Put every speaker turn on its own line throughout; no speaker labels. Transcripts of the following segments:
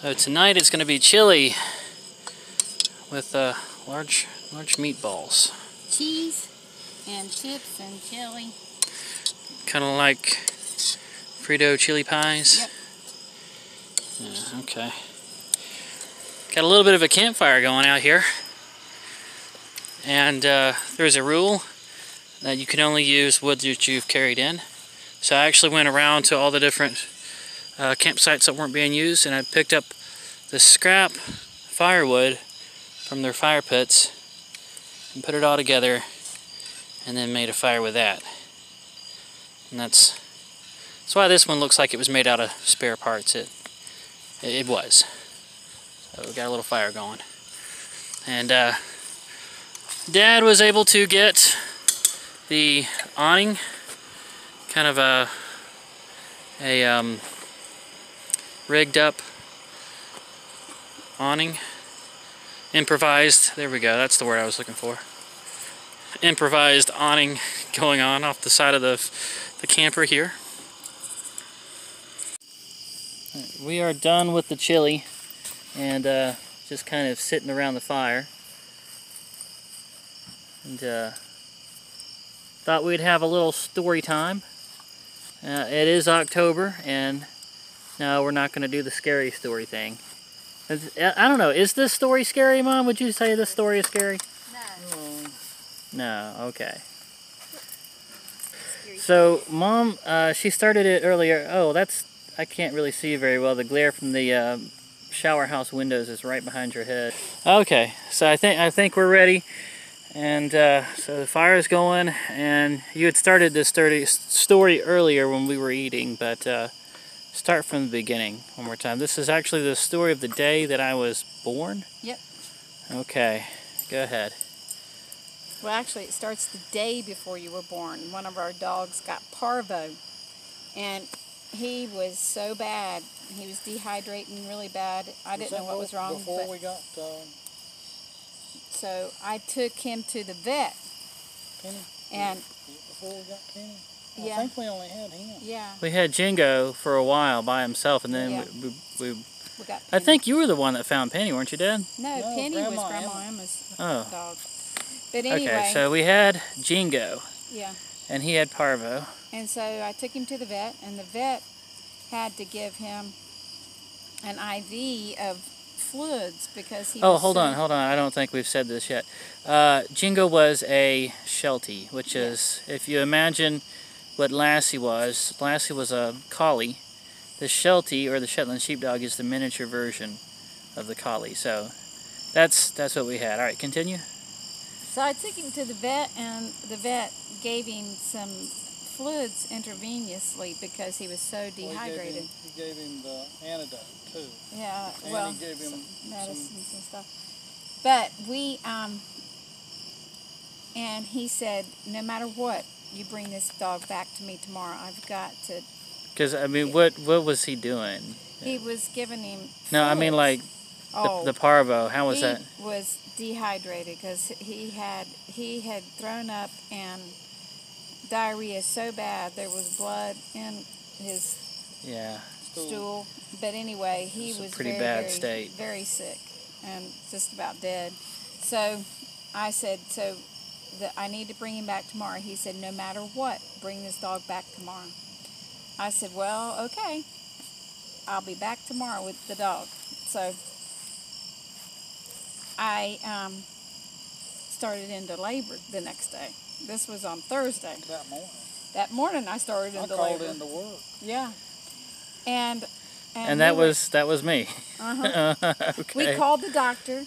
So tonight it's going to be chili with large meatballs.
Cheese and chips and chili.
Kind of like Frito chili pies.
Yep.
Yeah, okay. Got a little bit of a campfire going out here. And there's a rule that you can only use wood that you've carried in. So I actually went around to all the different campsites that weren't being used, and I picked up the scrap firewood from their fire pits and put it all together and then made a fire with that. And that's why this one looks like it was made out of spare parts. It was. So we got a little fire going. And Dad was able to get the awning, kind of a rigged up awning, improvised, there we go, that's the word I was looking for. Improvised awning going on off the side of the camper here. We are done with the chili and just kind of sitting around the fire. And thought we'd have a little story time. It is October, and no, we're not going to do the scary story thing. I don't know, is this story scary, Mom? Would you say this story is scary?
No.
No, okay. So, Mom, she started it earlier. Oh, I can't really see very well. The glare from the shower house windows is right behind your head. Okay, so I think we're ready. And so the fire is going, and you had started this story earlier when we were eating, but start from the beginning one more time. This is actually the story of the day that I was born?
Yep.
Okay, go ahead.
Well, actually, it starts the day before you were born. One of our dogs got parvo, and he was so bad. He was dehydrating really bad. I didn't know what was wrong.
Before we got...
So I took him to the vet.
Penny?
And
before we got Penny?
Yeah.
I think we only had him.
Yeah.
We had Jingo for a while by himself, and then we
got Penny.
I think you were the one that found Penny, weren't you, Dad?
No, Penny was Grandma Emma's dog. But anyway.
Okay, so we had Jingo.
Yeah.
And he had parvo.
And so I took him to the vet, and the vet had to give him an IV of fluids because he
hold on. I don't think we've said this yet. Jingo was a Sheltie, which is, if you imagine what Lassie was a collie. The Sheltie, or the Shetland Sheepdog, is the miniature version of the collie. So that's what we had. All right, continue.
So I took him to the vet, and the vet gave him some fluids intravenously because he was so dehydrated.
He gave him the antidote too.
Yeah,
and
well,
he gave him
medicines and stuff. But we, and he said, no matter what, you bring this dog back to me tomorrow. I've got to.
Because I mean, what was he doing?
He was giving him fluids.
No, I mean like the parvo. How was that?
He was dehydrated because he had thrown up and diarrhea so bad there was blood in his stool. But anyway, he was
pretty bad state.
Very sick and just about dead. So I said, I need to bring him back tomorrow. He said, no matter what, bring this dog back tomorrow. I said, well, okay. I'll be back tomorrow with the dog. So I started into labor the next day. This was on Thursday.
That morning.
That morning I started into labor.
I called into work.
Yeah. And
that was me.
Okay. We called the doctor,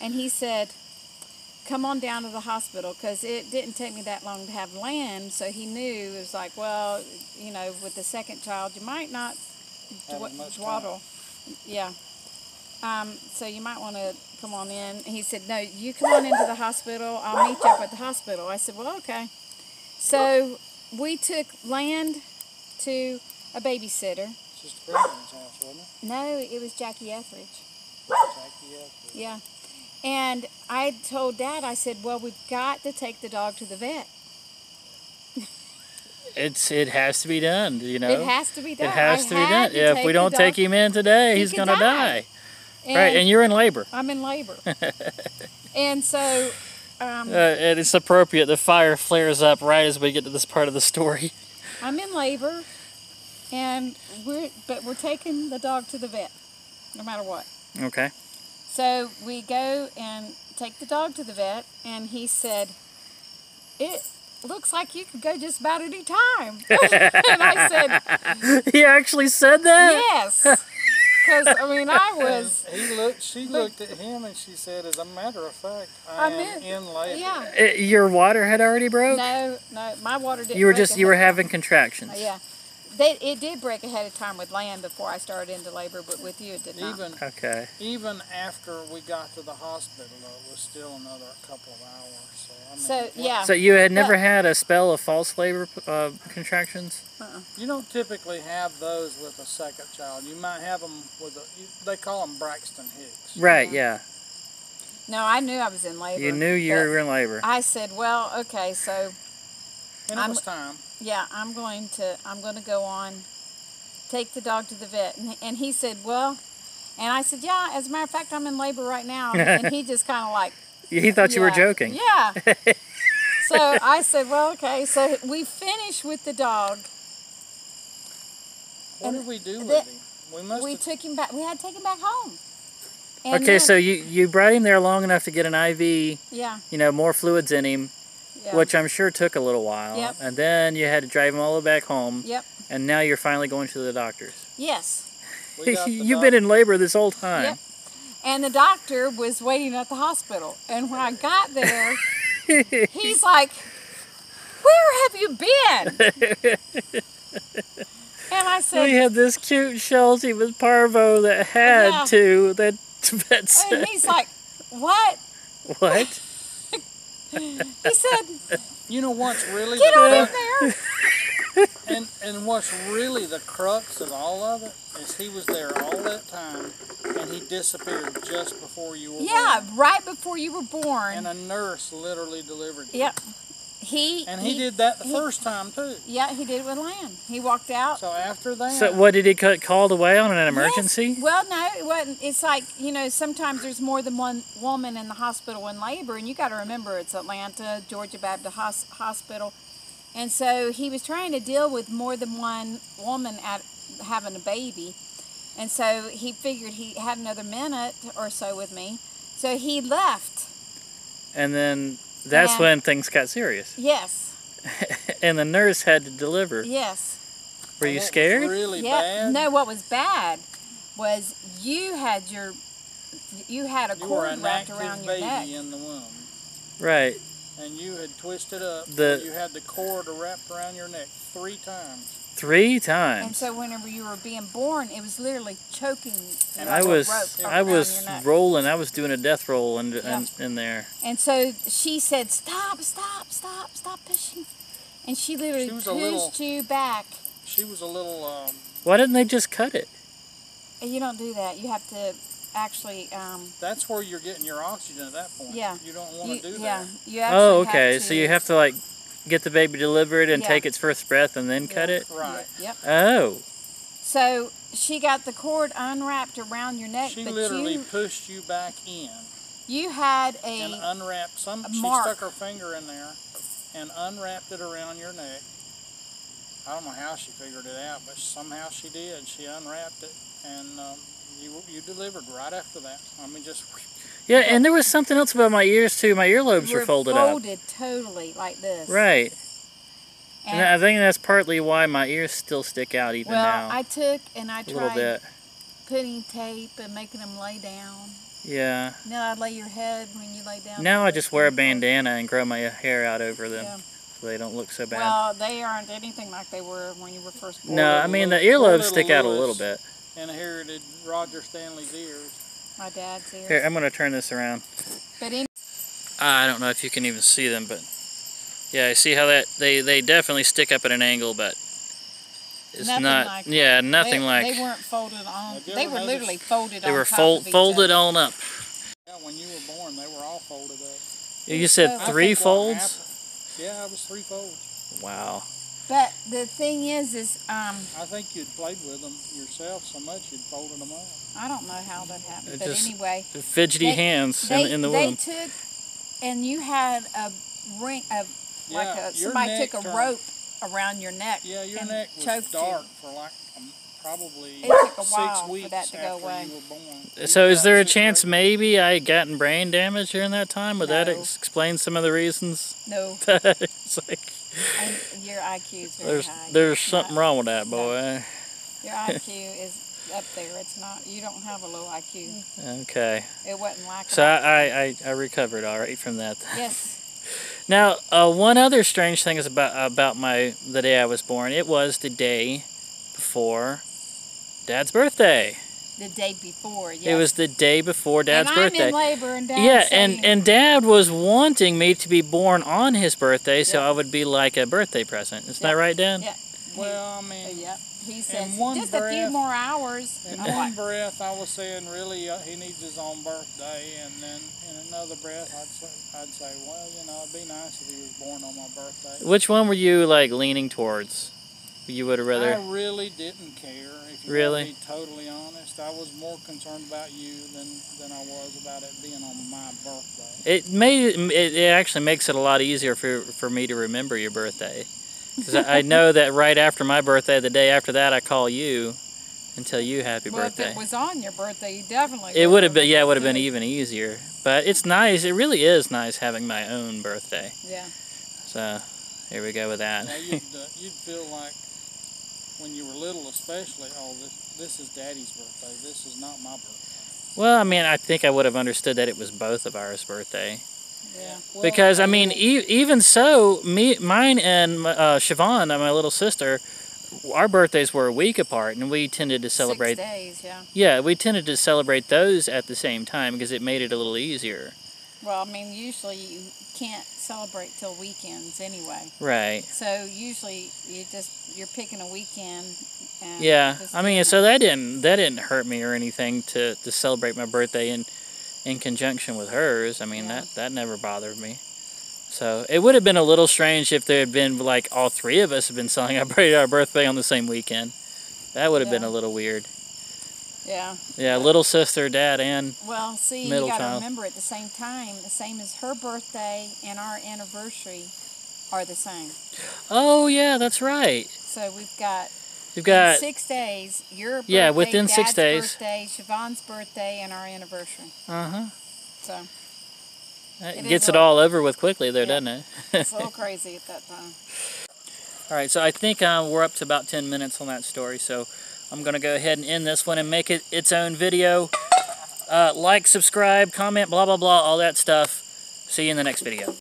and he said, come on down to the hospital, because it didn't take me that long to have land, so he knew. It was like, well, you know, with the second child, you might not dwaddle. Yeah. So you might want to come on in. He said, no, you come on into the hospital. I'll meet you up at the hospital. I said, well, okay. So we took land to a babysitter.
Sister Brandon's house, wasn't it?
No, it was Jackie Etheridge.
Jackie Etheridge.
Yeah. And I told Dad, I said, well, we've got to take the dog to the vet.
It has to be done, you know.
It has to be done.
It has to be done. Yeah, if we don't take him in today, he's going to die. Right, and you're in labor.
I'm in labor. And so...
and it's appropriate. The fire flares up right as we get to this part of the story.
I'm in labor, and we're taking the dog to the vet, no matter what.
Okay.
So we go and take the dog to the vet, and he said, "It looks like you could go just about any time." And I said,
"He actually said that?"
"Yes." Because, I mean, I was...
She looked at him and she said, as a matter of fact, I'm in labor.
Yeah.
Your water had already broke?
No, my water didn't break.
You were having contractions.
Yeah. It did break ahead of time with Land before I started into labor, but with you it did not.
Even after we got to the hospital, though, it was still another couple of hours.
So you had never had a spell of false labor contractions?
You don't typically have those with a second child. You might have them with they call them Braxton Hicks.
Right, yeah.
No, I knew I was in labor.
You knew you were in labor.
I said, well, okay, so...
And it was time.
Yeah, I'm going to go on, take the dog to the vet. And he said, well... And I said, yeah, as a matter of fact, I'm in labor right now. And he just kind of like...
He thought you were joking.
Yeah. So I said, well, okay. So we finished with the dog.
What did we do with him?
We took him back. We had to take him back home. And
okay,
then,
so you brought him there long enough to get an IV.
Yeah.
You know, more fluids in him, which I'm sure took a little while.
Yep.
And then you had to drive him all the way back home.
Yep.
And now you're finally going to the doctor's.
Yes.
You've been in labor this whole time.
Yep. And the doctor was waiting at the hospital. And when I got there, he's like, where have you been? And I said...
We had this cute Sheltie with Parvo that had that vet said.
And he's like, what?
What?
He said...
You know what's really...
Get on in there!
And what's really the crux of all of it is he was there all that time, and he disappeared just before you were born.
Yeah, right before you were born.
And a nurse literally delivered you.
Yep.
He did that the first time, too.
Yeah, he did it with Land. He walked out.
So after that...
So what, did he get called away on an emergency?
Yes. Well, no, it wasn't. It's like, you know, sometimes there's more than one woman in the hospital in labor, and you got to remember it's Atlanta, Georgia Baptist Hospital. And so he was trying to deal with more than one woman having a baby. And so he figured he had another minute or so with me. So he left.
And then that's when things got serious.
Yes.
And the nurse had to deliver.
Yes.
Were you scared?
Was really bad?
No, what was bad was you had a cord wrapped around your neck.
You were an active baby in the womb.
Right.
And you had twisted up. You had the cord wrapped around your neck 3 times.
3 times.
And so whenever you were being born, it was literally choking.
And I was rolling. I was doing a death roll in there.
And so she said, "Stop! Stop! Stop! Stop pushing!" And she literally pushed you back.
She was a little.
Why didn't they just cut it?
You don't do that. You have to actually...
That's where you're getting your oxygen at that point.
Yeah.
You don't want to do that.
Yeah. You actually
okay. So you have to like get the baby delivered and take its first breath and then cut it?
Right.
Yep.
Oh.
So she got the cord unwrapped around your neck.
She literally pushed you back in.
You had
and unwrapped she stuck her finger in there and unwrapped it around your neck. I don't know how she figured it out, but somehow she did. She unwrapped it, and you delivered right after that. I mean, just...
Yeah, and there was something else about my ears, too. My earlobes were folded up.
Folded totally, like this.
Right. And I think that's partly why my ears still stick out even now.
Well, I tried putting tape and making them lay down.
Yeah.
Now I'd lay your head when you lay down.
Now I just wear a bandana and grow my hair out over them. Yeah. So they don't look so bad.
Well, they aren't anything like they were when you were first born.
No, I mean the earlobes stick out a little bit.
Inherited Roger Stanley's ears.
My dad's ears.
Here, I'm going to turn this around.
But
I don't know if you can even see them, but yeah, I see how that they definitely stick up at an angle, but it's
nothing
not.
Like
yeah, nothing like.
They weren't folded on. They were literally folded.
They were folded on up.
Yeah, when you were born, they were all folded up.
You said 3 folds?
Yeah, it was 3 folds.
Wow.
But the thing is
I think you'd played with them yourself so much you'd folded them up.
I don't know how that happened, but
Just
anyway.
Fidgety hands in the womb.
They took, and you had a ring, somebody took a rope around your neck.
Yeah, your
and
neck was
choked
dark
you.
for like probably
it took a
6
while
weeks
for that to go away.
after you were born.
So is there a chance maybe I had gotten brain damage during that time? Would that
No.
explain some of the reasons?
No.
It's like,
And your IQ is very high.
There's something wrong with that, boy.
No. Your IQ is up there. It's not. You don't have a low IQ.
Okay.
It wasn't like.
So I recovered all right from that.
Yes.
Now, one other strange thing is about the day I was born. It was the day before Dad's birthday.
The day before, yes.
It was the day before Dad's birthday.
And I'm in labor, and Dad's
and Dad was wanting me to be born on his birthday, so
Yeah.
I would be like a birthday present. Isn't that right, Dad?
Yeah.
Well, I mean,
Yep. He says
one
just a few more hours.
in one breath, I was saying, really, he needs his own birthday, and then in another breath, I'd say, well, you know, it'd be nice if he was born on my birthday.
Which one were you like leaning towards? You would have rather.
I really didn't care. If you
Really?
want to be totally honest, I was more concerned about you than I was about it being on my birthday.
It actually makes it a lot easier for me to remember your birthday. Because I know that right after my birthday, the day after that, I call you and tell you happy birthday.
Well, if it was on your birthday, you definitely
It would have been, yeah, it would have been even easier. But it's nice. It really is nice having my own birthday.
Yeah.
So here we go with that.
Now, you'd feel like when you were little, especially, oh, this is Daddy's birthday. This is not my birthday.
Well, I mean, I think I would have understood that it was both of ours' birthday.
Yeah.
Well,
Because, I mean, even so, mine and Siobhan, my little sister, our birthdays were a week apart, and we tended to celebrate...
6 days, yeah.
Yeah, we tended to celebrate those at the same time because it made it a little easier.
Well, I mean, usually you can't celebrate till weekends anyway.
Right.
So usually you're picking a weekend. And
Yeah, I mean, so that didn't hurt me or anything to celebrate my birthday in conjunction with hers. I mean, that never bothered me. So it would have been a little strange if there had been like all three of us had been celebrating our birthday on the same weekend. That would have been a little weird.
Yeah.
Yeah, little sister, Dad, and
well, see,
middle
you got to
child.
remember at the same time, the same as her birthday and our anniversary are the same.
Oh yeah, that's right.
So we've got.
You've got
in 6 days, your birthday,
yeah, within 6
Dad's
days.
birthday, Siobhan's birthday, and our anniversary. So
It gets it all over with quickly there, doesn't it?
It's a little crazy at that time.
All right, so I think we're up to about 10 minutes on that story, so I'm going to go ahead and end this one and make it its own video. Like, subscribe, comment, blah, blah, blah, all that stuff. See you in the next video.